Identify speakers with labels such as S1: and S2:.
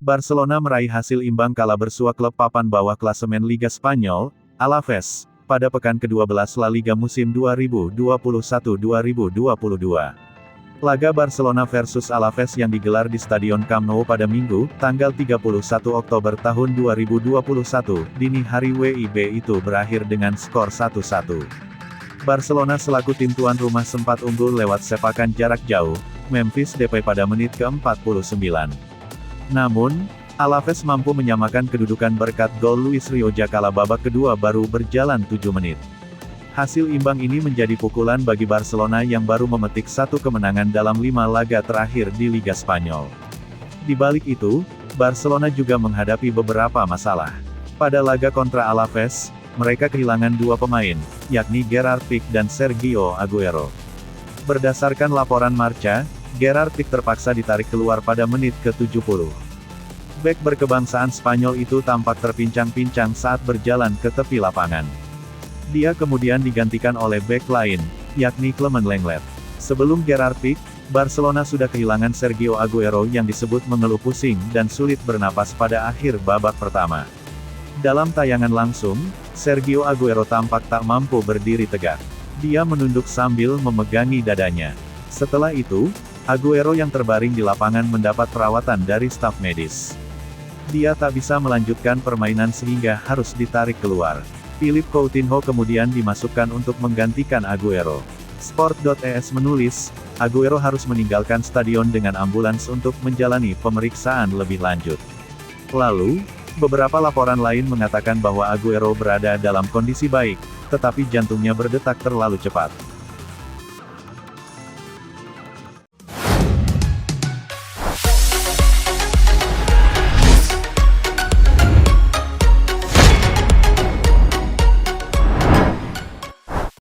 S1: Barcelona meraih hasil imbang kala bersua klub papan bawah klasemen Liga Spanyol, Alaves, pada pekan ke-12 La Liga musim 2021-2022. Laga Barcelona versus Alaves yang digelar di Stadion Camp Nou pada Minggu, tanggal 31 Oktober tahun 2021, dini hari WIB itu berakhir dengan skor 1-1. Barcelona selaku tim tuan rumah sempat unggul lewat sepakan jarak jauh, Memphis Depay pada menit ke-49. Namun, Alaves mampu menyamakan kedudukan berkat gol Luis Rioja kala babak kedua baru berjalan 7 menit. Hasil imbang ini menjadi pukulan bagi Barcelona yang baru memetik satu kemenangan dalam 5 laga terakhir di Liga Spanyol. Di balik itu, Barcelona juga menghadapi beberapa masalah. Pada laga kontra Alaves, mereka kehilangan 2 pemain, yakni Gerard Pique dan Sergio Aguero. Berdasarkan laporan Marca, Gerard Pique terpaksa ditarik keluar pada menit ke-70. Bek berkebangsaan Spanyol itu tampak terpincang-pincang saat berjalan ke tepi lapangan. Dia kemudian digantikan oleh bek lain, yakni Clement Lenglet. Sebelum Gerard Pique, Barcelona sudah kehilangan Sergio Aguero yang disebut mengeluh pusing dan sulit bernapas pada akhir babak pertama. Dalam tayangan langsung, Sergio Aguero tampak tak mampu berdiri tegak. Dia menunduk sambil memegangi dadanya. Setelah itu, Aguero yang terbaring di lapangan mendapat perawatan dari staf medis. Dia tak bisa melanjutkan permainan sehingga harus ditarik keluar. Philippe Coutinho kemudian dimasukkan untuk menggantikan Aguero. Sport.es menulis, Aguero harus meninggalkan stadion dengan ambulans untuk menjalani pemeriksaan lebih lanjut. Lalu, beberapa laporan lain mengatakan bahwa Aguero berada dalam kondisi baik, tetapi jantungnya berdetak terlalu cepat.